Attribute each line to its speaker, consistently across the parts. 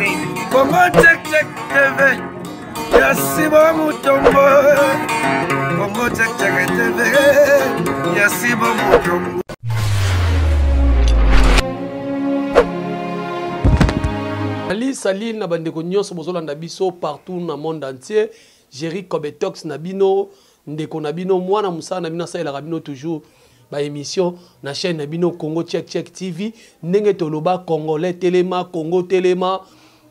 Speaker 1: Congo check check TV. Yasiba Mutombo. Congo check check TV. Yasiba Mutombo.
Speaker 2: Salut na bandeko nyonso bozolanda biso partout dans le monde entier. Jerry Kobetox Nabino, ndeko Nabino, mwana musana Nabino saela Nabino toujours ba émission na chaîne Nabino Congo Check Check TV. Ndenge toloba congolais telema Congo telema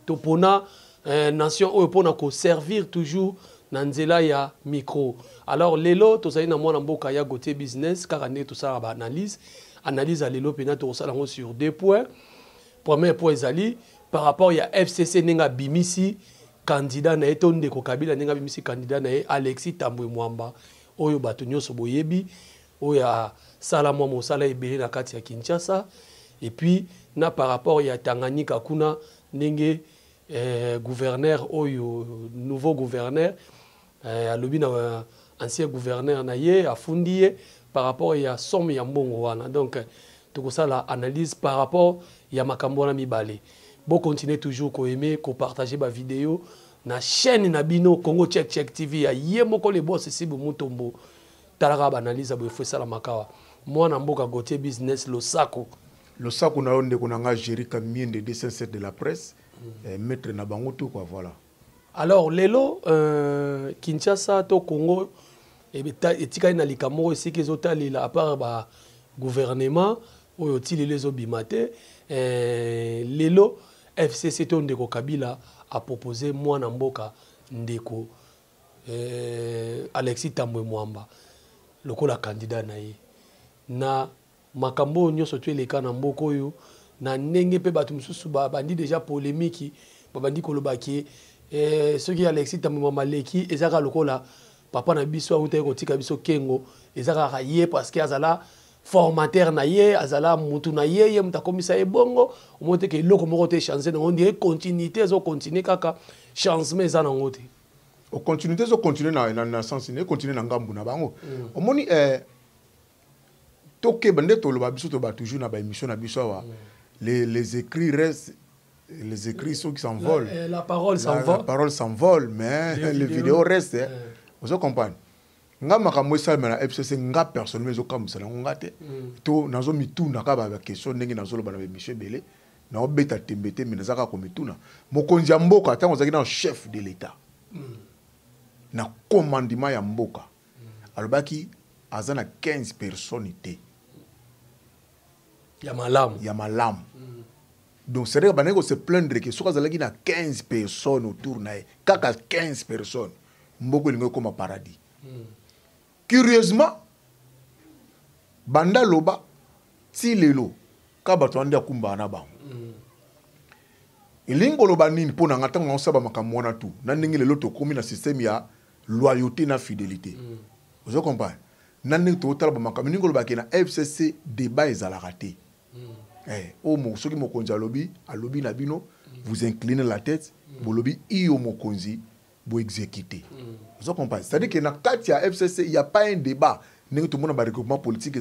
Speaker 2: topona nation oyo pona ko servir toujours na nzela ya micro. Alors lelo tozali na mwana mboka ya Gote business car ane tout ça ba analyse à lelo pena to sala sur deux points. Premier point ezali par rapport à FCC Nenga Bimisi, candidat na etonde ko Kabila Nenga Bimisi candidat na Alexis Tambwe Mwamba oyo bato nyonso boyebi oyo ya sala mwa mosala ebele na kati ya Kinshasa et puis na par rapport ya Tanganyika kuna ndenge gouverneur oyo nouveau gouverneur alobi na ancien gouverneur na ye afundi ye par rapport ya somme ya mbongo wana donc tokosala analyse par rapport ya makambo na mibale. Bon, continuez toujours à aimer, à partager ma vidéo. Na chaîne Nabino Congo Check Check TV. Yé moko le boss ici Mutombo. Talara analyse abu fwe sala makawa. Moi na mboka Gote business lo sako.
Speaker 3: Le sako na onde konanga Jerry Kamien de 207 de la presse. Maître na bango tout quoi voilà. Alors
Speaker 2: lelo Kinshasa to Congo etika na likamoko ici ke zotali la à part ba gouvernement oyo tili les obimate lelo FCC to ndeko Kabila a proposé mwana mboka ndeko Alexis Tambwe Mwamba lokola candidat na ye na makambo nyonso tu eleka na mboka oyo na ndenge pe batu mususu bandi déjà polémique bandi kolobaki ceux qui Alexis Tambwe Mwamba leki ezaka lokola papa na biso auta ko tika biso kengo ezaka ye parce que azala formateur na ye azala mutu na ye mutakomisa ebongo omote ke loko moko te chance na onde continuité zo continuer kaka changement za na ngote
Speaker 3: o continuité zo continuer na sens ne continuer na ngambu na bango omoni toke bande to lo ba biso to ba toujours na ba émission na biso wa les écrits restent les écrits ceux qui s'envolent
Speaker 2: la parole s'envole
Speaker 3: la parole s'envole mais les vidéos restent vous comprenez nga makambo esalema na FCC nga personnellement ezokamwisana ngo nga te to nazo mituna ka ba question ndenge nazoloba na bemission ebele na obeta tembete me nazaka ko mituna mokonzi ya mboka tango zaki na chef de l'état na commandement ya mboka alobaki aza na 15 personnes te
Speaker 2: ya malamu
Speaker 3: donc c'est vrai baneko se plaindre que soka zalaki na 15 personnes autour na kaka 15 personnes mboko lingo comme paradis. Curieusement, banda loba ti lelo ka bato andi akumba na bango. Ilingo loba nini pona ngata ngo saba makambo na tu. Na ndenge lelo to komi na système ya loyauté na fidélité. Vous comprenez? Na ndenge to tala ba makambo ningo loba ke na FCC débat ezalaka te. O mo soki mokonzi alobi na bino vous inclinez la tête, bo lobi iyo mokonzi bo exécuter. Vous comprenez? C'est-à-dire que dans le FCC, il n'y a pas un débat. Tout le monde a un regroupement politique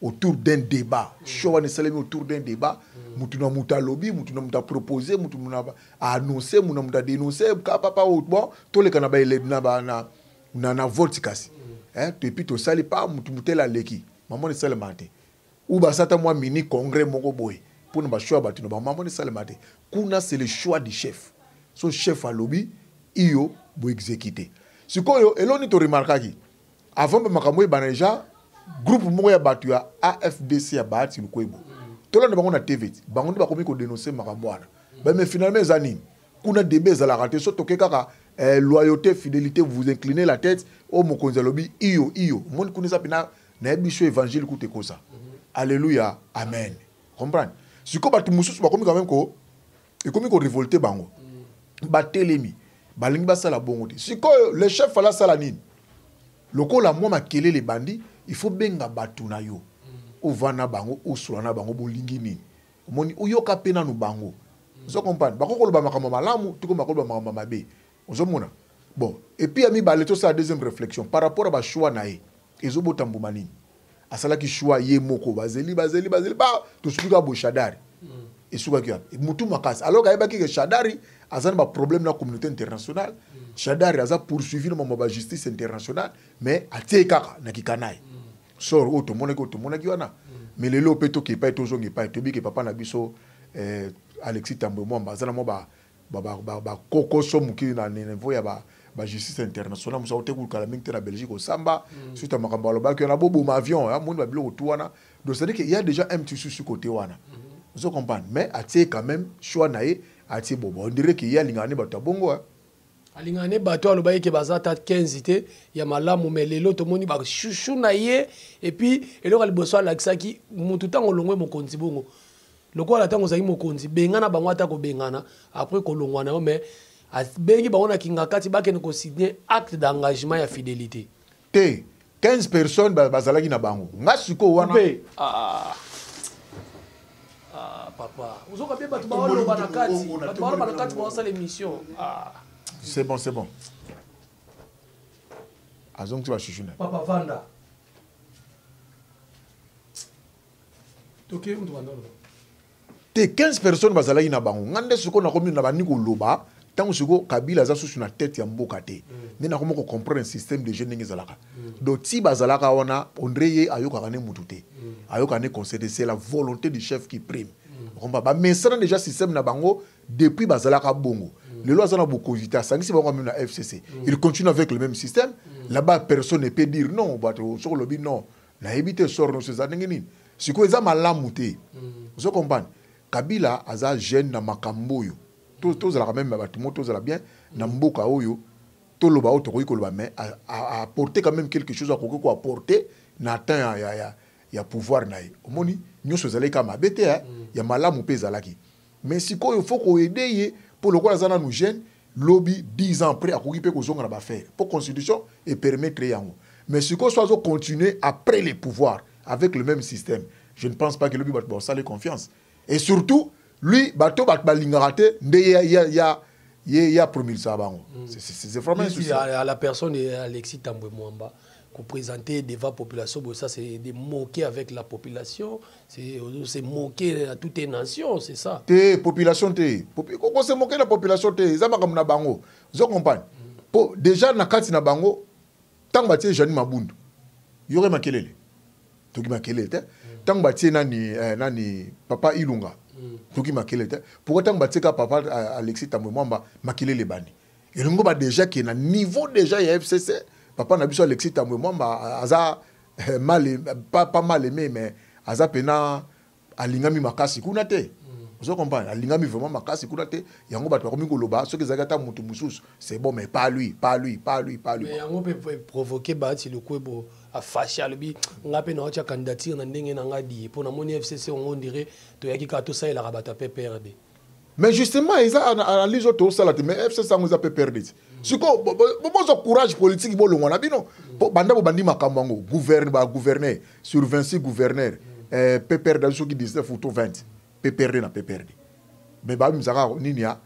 Speaker 3: autour d'un débat. Choua ne s'est autour d'un débat. Moutouna mouta lobby, moutouna mouta proposé, moutouna a annoncé, moutouna mouta dénoncé. Papa ou bon, tous les canabais na vote kasi. Et puis tu sali pas moutouna la leki. Maman ne s'est maté. Ou bah ça moi mini congrès moko boy. Pour ne pas choix battu. Maman ne s'est maté. Kuna c'est le choix du chef. Son chef à lobby, iyo bo exécuter. Sikoyo eloni to remarquaki avant makambo banaja groupe moko ya batu ya AFDC ya baati lukwebo tolo na bango na TV bango ba komi ko dénoncer makambo wana ba mais finalement zani kuna débat za la raté so toke kaka loyauté fidélité vous inclinez la tête au mokonzi lobi iyo mon kunisa pina na biso évangile ku te kosa alléluia amen comprendre siko batu mususu ba komi quand même ko e komi ko révolter bango ba telemi balingi basala bongo te sikoyo le chef ala sala nini lokola moi makele les bandits il faut benga batu na yo ovana bango osula na bango bolingi nini omoni oyoka pena no bango vous comprenez bakoko lo ba makambo malamu tiko makolo ba makambo mabe ozomona bon et puis ami ba leto sa deuxième réflexion par rapport à ba choix na e ezobota mbuma nini asala ki choix ye moko bazeli ba to suka bo shadari et soukaki mutu makasi alors kayebaki que Shadari azana ba problème na communauté internationale Shadari aza poursuivi na ba justice internationale mais atie kaka na kikanai sort auto monaki wana mais lelo peto ki pa tozongi pa tobi ke papa na biso Alexis Tambwe Mwamba azana mo ba koko somuki na niveau ya ba justice internationale musa oteku kala mingi na Belgique au samba suite à makambo aloba que na bobo avion ya monde ba bilo to wana donc c'est à dire qu'il y a déjà un petit souci côté wana vous comprenez mais atie quand même choix naé atie bobo on dirait qu'il y a lingane bato bongo
Speaker 2: alingane bato aloba ke bazata 15 té ya malamu mais lelo to moni ba chouchou naé et puis eloko liboso alakisaki mutu tango longwe mokonzi bongo lokola tango zaki mokonzi bengana bango ata ko bengana après ko longwana mais bengi bango na kinga kati bakene ko signer acte d'engagement ya fidélité
Speaker 3: té 15 personnes bazalaki na bango ngasiko wana
Speaker 2: papa uzoka bien bato baolo banakati bato baolo banakati ba sa l'émission
Speaker 3: c'est bon azong tu vas chuchuna
Speaker 2: papa vanda toké mtu bandolo
Speaker 3: té 15 personnes bazalaki na bango ngande siko na komi na bani ko loba tango siko Kabila za susu na tête ya mboka té mais na komo ko comprendre un système de jeunes ngezalaka donc ti bazalaka wana ondreye ayoka kané mututé ayoka né concéder c'est la volonté du chef qui prime on ba mais ça déjà système na bango depuis bazalaka bongo les lois ont beaucoup vite sangisi bango même na FCC il continue avec le même système là-bas personne ne peut dire non bato sur le non na éviter sort no ces années nini siko eza malamu té vous comprenez Kabila aza jeune na makambo yo tous la même bato moto za bien na mboka oyo to loba auto ko loba mais a apporter quand même quelque chose à ko apporter na temps ya pouvoir nae omoni nyoso zalé kama bete ya malamu pe zalaki mais siko il faut ko aider pour le quoi zana nous jeune lobby 10 ans après akoki pe ko zonga na ba faire pour constitution et permettre yango mais siko soit continuer après les pouvoirs avec le même système je ne pense pas que lobby va ça les confiance et surtout lui bato balingaraté il y a promis ça bango c'est vraiment
Speaker 2: à la personne de Alexis Tambwe Mwamba qu'on présentait devant la population ça c'est de moquer avec la population c'est moquer à toute une nation c'est ça
Speaker 3: té population té qu'on se moquer la population té ça makam na bango vous comprenez déjà na kati na bango tant batie Jeanne Mabundu yore makelele to ki makelele té tant batie nani papa Ilunga toki makelele pourquoi tant batika papa Alexis Tambwe Mwamba makelele bani et ngo ba déjà qui na niveau déjà ya FCC papa na biso Alexis Tambwe Mwamba aza mal pas mal aimé mais aza pena alingami makasi kuna te vous comprenez alingami vraiment makasi kuna te yango bato komi ko loba ce que zakata mutu mususu c'est bon mais pas lui mais
Speaker 2: yango peut provoquer bati le kwebo a facial bi ngape na ocha candidature na ndenge na ngadi pour na moni FCC on dirait to yaki ka to ça il a rabata PPRD
Speaker 3: mais justement ils a analyse to ça là mais FCC ça nous a PPRD siko bon courage politique bo longona bino banda bo bandi makambango gouverner sur 26 gouverneurs PPRD ceux qui 19 ou 20 PPRD na PPRD mais ba mzaka nini ya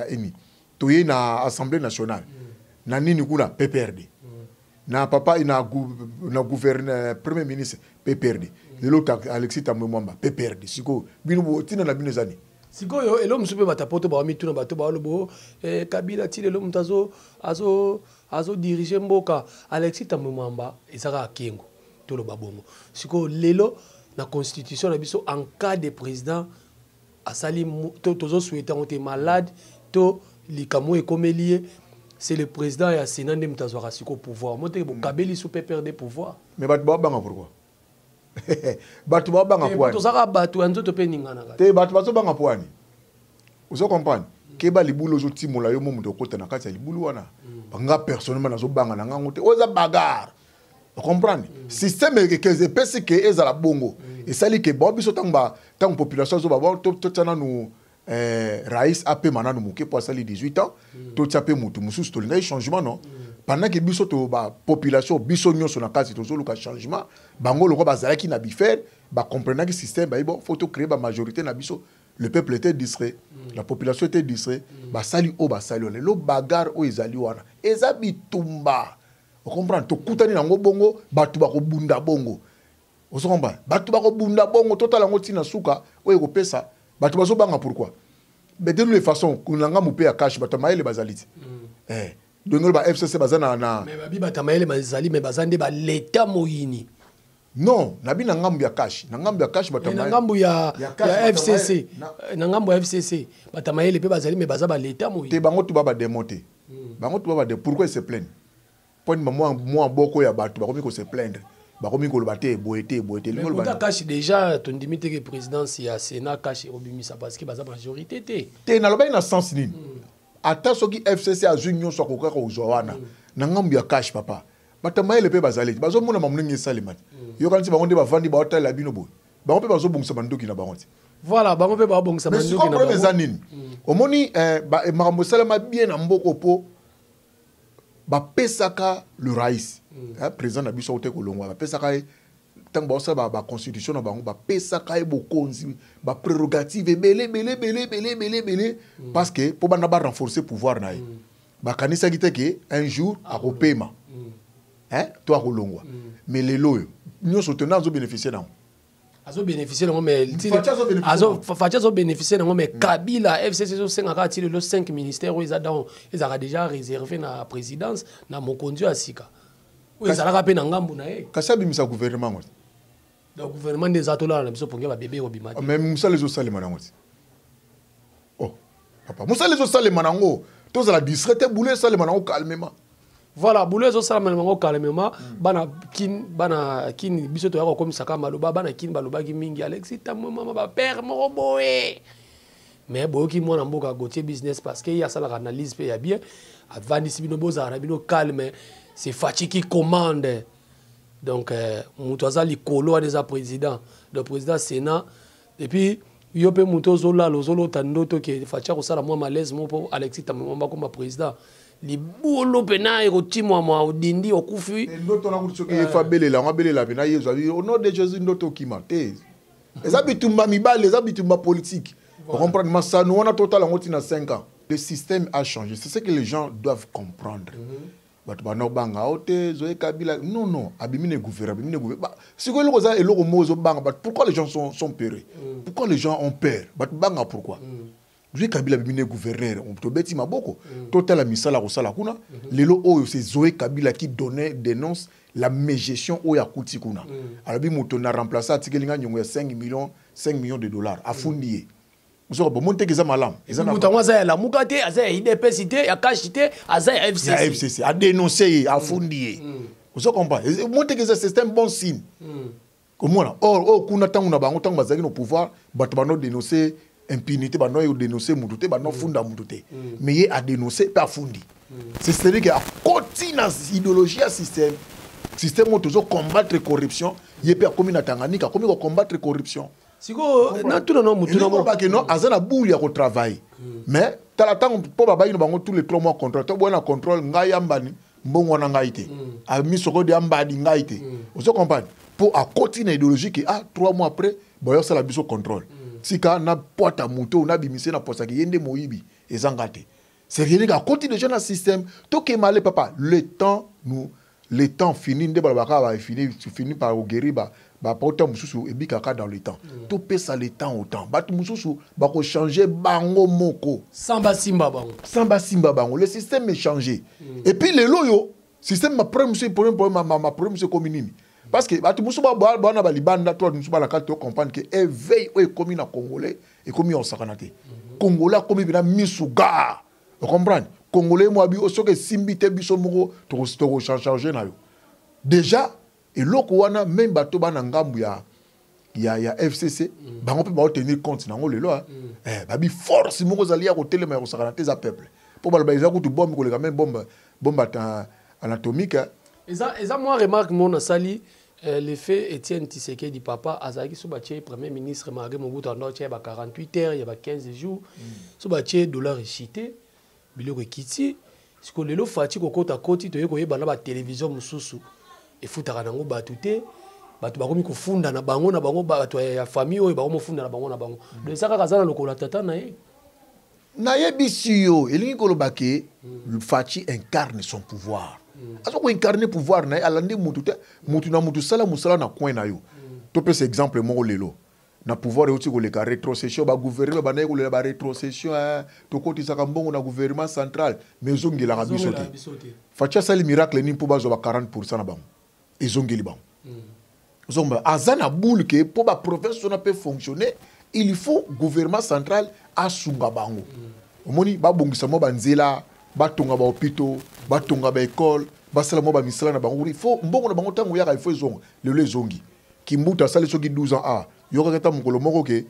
Speaker 3: eni to yi na assemblée nationale na nini kuna PPRD na papa na gouverneur premier ministre PPRD l'autre Alexis Tambwe Mwamba PPRD siko bino tina na bino zani
Speaker 2: siko yo elo msupe batapoto ba mituna bato ba lobo Kabila ti lelo mutazo azo diriger mboka Alexis Tambwe Mwamba ezaka kengo to lo babongo siko lelo la constitution na biso en cas de président asali tozo souhaiter on est malade to likamo ekomelié c'est le président et Sénat de Mutazwara siko pouvoir monter bo Kabeli sous PPRD pouvoir
Speaker 3: mais bato ba banga pourquoi bato ba banga poani
Speaker 2: to saka bato anzoto pe ningana ka
Speaker 3: te bato bazo banga poani vous comprenez ke ba libulu zo timola yo momu to kota na kati ya libulu wana banga personnellement nazo banga na ngango te oza bagarre vous comprenez système que les pesi que ezala bongo et sali que bon biso tanga tant population zo ba to tana nous Raïs a pe mananu muke pour sali 18 ans to tsape mutu mususu to linga changement non pendant que biso to ba population biso nyonso na kati to zo luka changement bango loko bazalaki na bifer ba comprendre que système ba bon faut to créer ba majorité na biso le peuple était distrait la population était distrait ba sali le bagarre o ezali wana ezabi tumba. Vous comprenez? To kutani nango bongo batu ba ko bunda bongo Vous comprenez? Bato bako bunda bongo total ngo tina suka oyo kopesa. Bato bazo banga pourquoi? Mais de toutes les façons, kunanga mupé à cash bato maele bazaliti. Donc ba FCC bazana na.
Speaker 2: Mais babi bato maele bazali mais bazande ba l'état moyini.
Speaker 3: Non, nabi na ngambu ya cash. Na ngambu ya cash bato maele.
Speaker 2: Na ngambu ya FCC. Na ngambu ya FCC. Bato maele pe bazali mais bazaba l'état moyini.
Speaker 3: Te bango tu baba démonter. Bango tu baba de pourquoi ils se plaignent? Point moi boko ya bato bakomi ko se plaindre. Bakomi ko lobate boete.
Speaker 2: Mais on a caché déjà ton limite que présidence ya Sénat caché obimisa parce que baza majorité té.
Speaker 3: Té na loba na sens ni. Ata soki FCC a junior so koka ko zowana. Na ngambu ya cash papa. Bato maele pe bazali. Bazo mona mamuningi salimati. Yo kanti bango nde bavandi ba hotel la bino bo. Bango pe bazo bongisa bandoki na bango.
Speaker 2: Voilà, bango pe ba bongisa bandoki na bango. Mais
Speaker 3: c'est quoi omoni makambo salama bien na mboko po ba pesaka le raïs. Président na biso ote kolongwa ba pesaka tant ba sa ba constitution na bango ba pesaka e bokonzi ba prérogative belé parce que pour bana ba renforcer pouvoir na ba kanisa kite ke un jour a kopema toi kolongwa mais les loyo nous soutenons zo bénéficier na
Speaker 2: azo bénéficier non mais azo bénéficier non mais Kabila FCC so 5 akati le 5 ministères où ils a déjà réservé na présidence na mokonzi asika où ils a rappelé na ngambu na e
Speaker 3: kasabi misa gouvernement ngoti
Speaker 2: le gouvernement des atola na biso ponga ba bébé obimati
Speaker 3: mais musa les osalema na ngoti oh papa musa les osalema na ngo tous la discrète boulé salema na ngo calmement.
Speaker 2: Voilà, boulez au salam mango calmement bana kin biso to yako comme saka maloba bana kin baloba ki mingi Alexis ta mama ba père mo boé mais boyo ki mona mboka gotier business parce que y a ça l'analyse pe ya bien avant ici bino boza arabino calme c'est Fachi qui commande donc muto azali kolo des président le président Sénat et puis yo pe muto zola lozolo tandoto ke Fachi ko sala moi malaise mo pour Alexis ta mama comme président libolo pena erotimwa mwa odindi okufi
Speaker 3: ndoto na kuchoki efabelela ngabelela pena yezo au nom de Jésus ndoto kimate ezabitumba mibale ezabitumba politique on comprend mais ça nous on a total ngoti na 5 ans le système a changé c'est ce que les gens doivent comprendre bato bana banga ote zoe Kabila non abimine gouvernement si ko lokoza eloko mozo banga pourquoi les gens sont peureux pourquoi les gens ont peur bato banga pourquoi Zoé Kabila bimine gouverneur, on peut bêtir ma beaucoup. Total la misala kosala kuna. Lelo oyo c'est Zoé Kabila qui dénonce la mégestion oya kuti kuna. Alors bi moto na remplacer atikelinga nyongo ya 5 millions de dollars a fundier. Vous aurez monter que ça malam.
Speaker 2: Ils ont monté ça la mukate, azay IDP cité, ya kashité, azay FCC.
Speaker 3: Ya FCC a dénoncer a fundier. Vous comprenez? Monter que ça c'est un bon signe. Comment là? Oh kuna tangu na bango tangu bazaki no pouvoir, bato bano dénoncer impunité bano yo dénoncer mututé bano funda mututé mais il a dénoncé pas fundi c'est-à-dire que à côté na idéologie système où toujours combattre corruption il peut comme na Tanganyika comme combattre corruption
Speaker 2: siko na tout non mutu
Speaker 3: non pas que non azana bouli ya ko travail mais tala tango po baba ino bango tous les 3 mois contrôle to bona contrôle ngai ambani mbongo na ngai te a mi soko de ambadi ngai te vous comprenez pour à côté na idéologie que 3 mois après boyo ça la biso contrôle sika na porte à moto na bimisé na posa ki yende moyibi ezangate c'est rien à côté de jeune système to ke malé papa le temps fini nde balabaka ba fini par guérir ba porte mususu e bikaka dans le temps to pesa le temps autant ba mususu ba ko changer bango moko
Speaker 2: samba simba bango
Speaker 3: le système est changé et puis le loyo système ma premier ma premier commune parce que batu musuba bana balibanda toi musuba la carte comprendre que éveil est commis na congolais et commis en sakanate congolais commis bina misuga vous comprenez congolais moi bi osoke simbite biso moko to changer na yo déjà et loko wana même bato bana ngambu ya FCC bango pe ba tenir compte na ngolo lelo babi force moko zali ya ko telema ya ko sakanate za peuple pour baloba za ko tu bombe ko le quand même bombe anatomique
Speaker 2: eza moi remarque mon sali l'effet Étienne Tshisekedi papa azaki sobatie premier ministre Maré Mobutu Ndoche ba 48 heures il y a 15 jours sobatie dollar échité biloko kiti siko lelo fati kokota koti to yeko yeba na ba télévision mususu e futaka nango batute batu bakomi kofunda na bango batu ya famille oyo bakomo funda na bango de saka kazana lokola tata na ye
Speaker 3: na yebisi yo elingi kolobake Fachi incarne son pouvoir azo ko incarner pouvoir na alande mutu na mutu sala musala na coin na yo to pe exemple mo lelo na pouvoir euti ko leka rétrocession ba gouvernement ba na ko le ba rétrocession to koti saka mbongo na gouvernement central mais zongela ka biso te facha sali miracle ni pour ba zo ba 40% na bango ezongeli bango zomba azana boule que pour ba province on peut fonctionner il faut gouvernement central asunga bango omoni ba bongisa mo banzela ba tonga ba hôpitaux ba tonga ba école ba sala mo ba misala na bango il faut mbongo na bango tango yaka il faut zonga le zongi kimbuta sali soki 12 ans yoka kata mukolo moko ke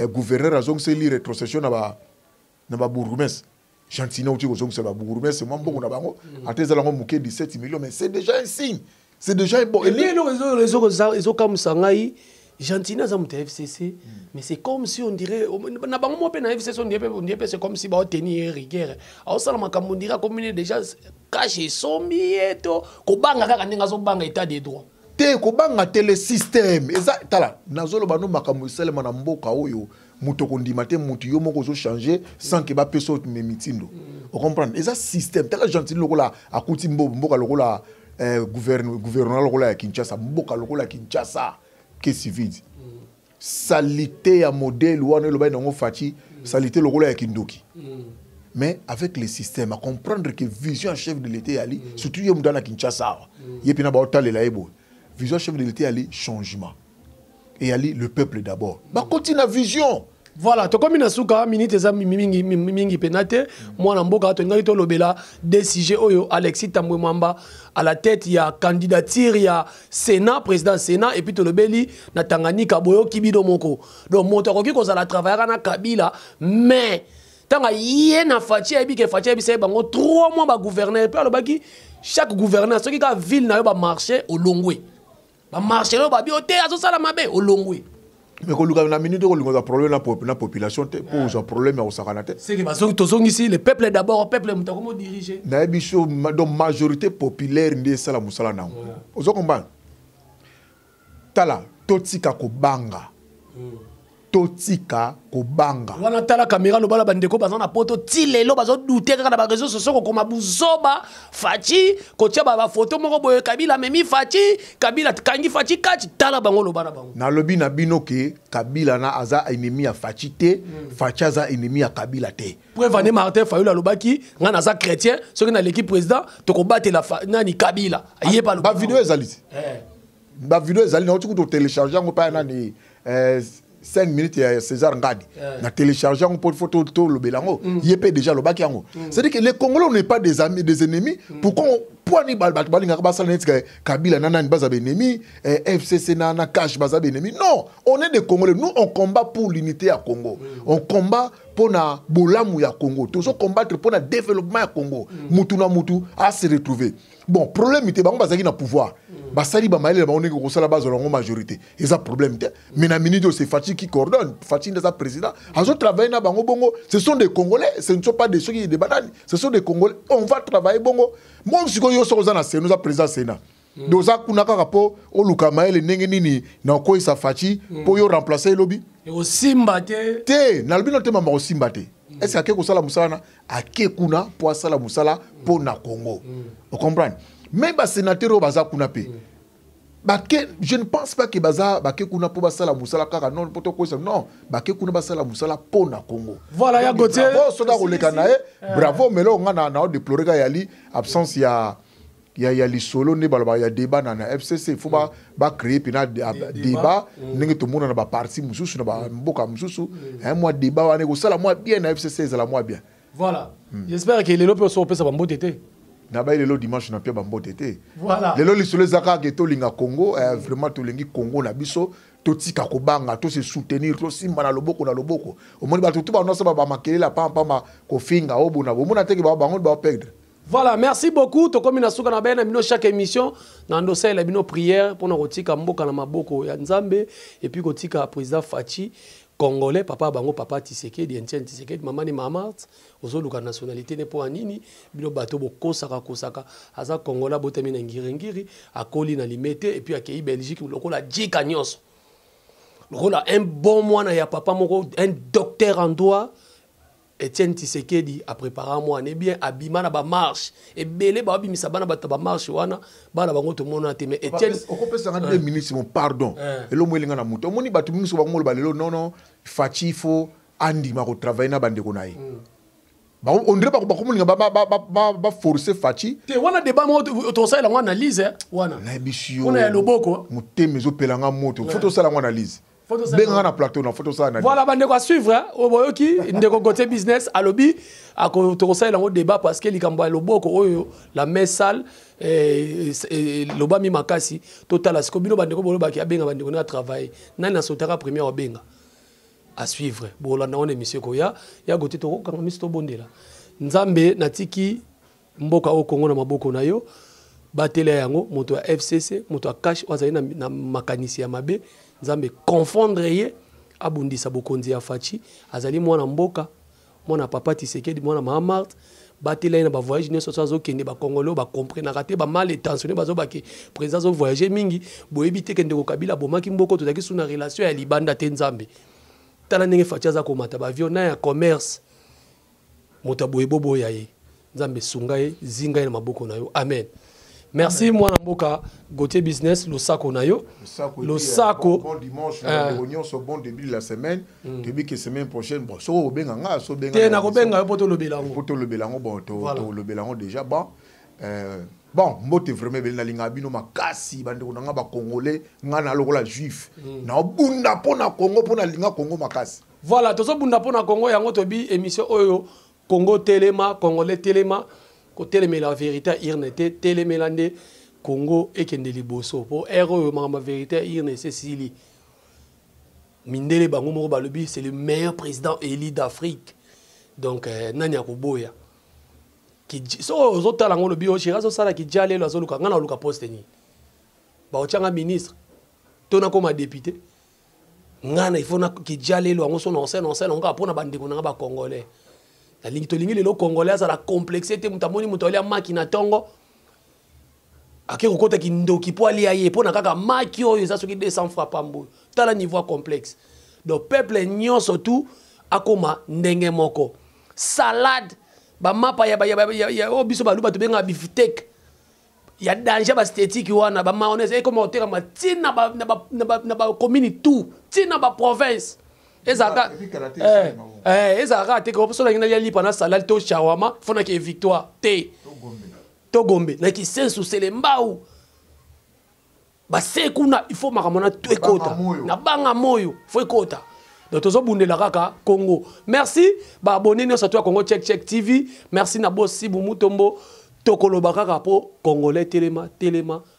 Speaker 3: gouverneur azong se li rétrocession na ba bourgmestre Chantina outi ko zong se ba bourgmestre mo mbongo na bango ateza lango muke 17 millions mais c'est déjà un signe c'est déjà bon
Speaker 2: et les réseaux comme Sangai Chantina za muta FCC mais c'est comme si on dirait na bango mo pe na FCC on dirait c'est comme si ba tenir rigueur au sala makambo ndira comme déjà caché sombieto ko banga kaka ndinga zo banga état des droits
Speaker 3: te ko banga tele système eza tala nazolo bano makambo selema na mboka oyo muto kondima te mutu yo moko zo changer sans que ba peso me mitindo on comprendre eza système tala gentil lokola akuti mboka lokola gouvernement lokola ya Kinshasa mboka lokola Kinshasa que civil salité ya modèle wana lo ba nango fati salité lokola ya Kindoki mais avec les systèmes à comprendre que vision chef de l'État ali surtout yo mudana Kinshasa yepi na ba otalela ebo vision chef de l'État ali changement et ali le peuple d'abord ba continue la vision
Speaker 2: voilà to comme inasuka minute za mingi penate mwana mboka to ngai to lobela DCG oyo Alexis Tambwe Mwamba à la tête il y a candidature il y a Sénat président Sénat et puis to lobeli na Tanganyika boyo kibido moko donc moto ko ki ko za travailler na Kabila mais tanga yena Fachi abi ke Fachi abi c'est bango 3 mois ba gouverneur puis alobaki chaque gouverneur ce qui ka ville na yo ba marché au Longwe ba marché lo ba bi o te azo sala mabe au Longwe
Speaker 3: mais ko luka na minute ko lingoza problème na population te pour un problème au sakanate
Speaker 2: c'est que bazong tozong ici le peuple d'abord le peuple muta comment diriger
Speaker 3: na biso donc majorité populaire ndi sala musala na ozo komba tala totika ko banga totika ko banga
Speaker 2: wana tala caméra lo bala bandeko bazana poto tilelo bazo douter kaka na ba réseaux sociaux ko koma buzoba Fachi ko tia ba photo moko boye Kabila memi Fachi Kabila kangi Fachi kati tala bango lo bana bango
Speaker 3: na lobi na bino ke Kabila na aza ennemi ya Fachi te Fachi aza ennemi ya Kabila te
Speaker 2: pour Vané Martin Fayulu lobaki ngana za chrétien ce que na l'équipe président to ko battre la nani Kabila ayé pas le
Speaker 3: ba vidéo ezali ba vidéo ezali na otuku to télécharger ngo pa nani 5 minutes ya César Ngadi na télécharger un pot photo to le belango yepé déjà le baki yango c'est dire que les Congolais n'est pas des amis des ennemis pourquoi poani balinga ba sala net Kabila nana ni baza ennemi FCC nana cash baza ennemi non on est des Congolais nous on combat pour l'unité à Congo on combat pour na bolamu ya Congo toujours combattre pour na développement ya Congo mutu na mutu à se retrouver bon problème était bango bazaki na pouvoir basali ba maile ba onenge ko sala bazo longo majorité et ça problème était mais na minute c'est Fachi qui coordonne Fachi n'est pas président azo travailler na bango bongo ce sont des Congolais ce ne sont pas des ceux qui des bananes ce sont des Congolais on va travailler bongo moi je ko yo so za na c'est nous a président Sénat doza kuna kaka po oluka maile ndenge nini na ko isa Fachi po yo remplacer lobby
Speaker 2: et au simba
Speaker 3: te na lobby no te mama au simba te est-ce que ko sala musala ake kuna po sala musala po na Congo vous comprenez même ba sénateur au baza kuna pe je ne pense pas que baza ba ke kuna po basala musala kaka non poto ko non ba ke kuna basala musala po na Congo
Speaker 2: voilà ya gote
Speaker 3: bravo soda ko leka nae bravo mais là on a déploré ga yali absence ya li solo ne balaba ya débat na FCC faut ba créer pina débat ndenge to mona na ba parti mususu na ba mboka mususu un mois débat wana ko sala moi bien na FCC sala moi bien
Speaker 2: voilà j'espère que les lopes sont pesa bambo tété
Speaker 3: na ba lelo dimanche na pia bambo tété
Speaker 2: voilà
Speaker 3: lelo li solo zaka ke to linga Congo vraiment to lingi Congo na biso to tika ko banga to se soutenir to simba na loboko au moins ba tout ba no sa ba makelela pamba ko finga obuna bo mona teke ba bango ba perdre.
Speaker 2: Voilà, merci beaucoup. To komi na suka na bena bino chaque émission na ndosa la bino prière pour na kotika mboka na maboko ya Nzambe et puis kotika président Fachi congolais papa bango papa Tshisekedi Etienne Tshisekedi mama ni mama ozoluka nationalité ne po anini bino bato bokosaka kosaka aza congolais botami na ngiri akoli na limete et puis akei Belgique lokola djika nyonso lokola un bon mois na ya papa moko un docteur en droit Etienne Tshisekedi a préparé moi né bien abima na ba marche et belé ba bimisa bana ba marche wana bana bango to mona te mais Etienne
Speaker 3: on peut ça deux minutes mon pardon et lo moelinga na muto moni batu mingi so ba ngolo balelo non fachi faut andi ma ko travailler na bande ko nayi ba on dirait pas ko molinga ba forcer fachi
Speaker 2: te wana débat mo to ça la analyse wana
Speaker 3: na bisio
Speaker 2: on a loboko
Speaker 3: muteme zo pelanga moto faut ça la analyse benga na plateau na photo ça analyse
Speaker 2: voilà bande ko suivre oboyoki ndeko côté business alobi ako to ça la débat parce que likambo loboko oyo la messe sale lobami makasi total siko bino bande ko boloba ki abenga bande ko na travailler nani na sotaka première obenga à suivre bolanda on émission ko ya gote to kanga misto bondela nzambe natiki mboka o Congo na maboko na yo batela yango moto ya FCC moto ya cash wazali na makanisi ya mabe nzambe confondre ye abundisa bokonzi ya fachi azali mwana mboka mwana papa Tshisekedi mwana Mahamart batela na ba voyage ne so zo kende ba congolais ba comprendre raté ba mal intentionné bazo ba ke président zo voyager mingi boyebi te kende ko kabila bomaki mboko to zaki suna relation ya libanda te nzambe tala ndenge fachi aza komata ba avion na ya commerce moto boyebobo ya ye nzambe sunga ye zinga ye na maboko na yo amen. Merci moi Namboka Gauthier Business le saco na yo le saco
Speaker 3: bon dimanche réunion so bon début de la semaine début que semaine prochaine bon so obenga nga so benga
Speaker 2: te na ko benga poto le
Speaker 3: belango bon to le belango déjà bon bon mbote vraiment beli na linga bino makasi bande ko nga ba congolais nga na lokola juif na bunda pona Congo pona linga Congo makasi
Speaker 2: voilà to so bunda pona Congo yango to bi émission oyo Congo Téléma Congolais Téléma Télémé la vérité irnete télémélande Congo et kende liboso pour héros ma vérité irne Cécilie Mindele bango mo balobi c'est le meilleur président élu d'Afrique donc nanya koboya ki so ozotala ngo lobi o chira so sala ki jale lo azoluka ngana luka poste ni ba ochanga ministre tona comme député ngana il faut na ki jale lo ngo so non c'est on ka pona bande ko nga ba congolais la ligne to lingi le congolais la complexité mutamoni mutoli maki na tongo akeko kota ki ndoki po ali aye pona kaka maki oyo za soki 200 francs pambo tala niveau complexe donc peuple nyonso tout akoma ndenge moko salade ba mapa ya obiso baluba to benga biftek ya danger ba esthétique wana ba mayonnaise et comme oteka matina ba commune tout tina ba province ezaka ezaka te ko sola ngina yali pana salade to shawama fona ke victoire te to gombe na ki sensu selembau ba sekuna il faut makamona to ekota na banga moyo faut ekota donc tozo bundela kaka Congo merci ba abonné no sa toi Congo check TV merci na boss Sibu Mutombo tokoloba kaka po congolais Téléma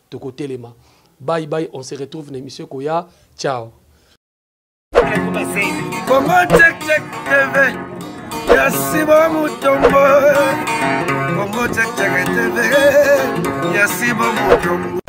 Speaker 2: toko Téléma bye bye on se retrouve dans l'émission Koya ciao.
Speaker 1: Congo check TV Yasibo Mutombo Congo check TV Yasibo Mutombo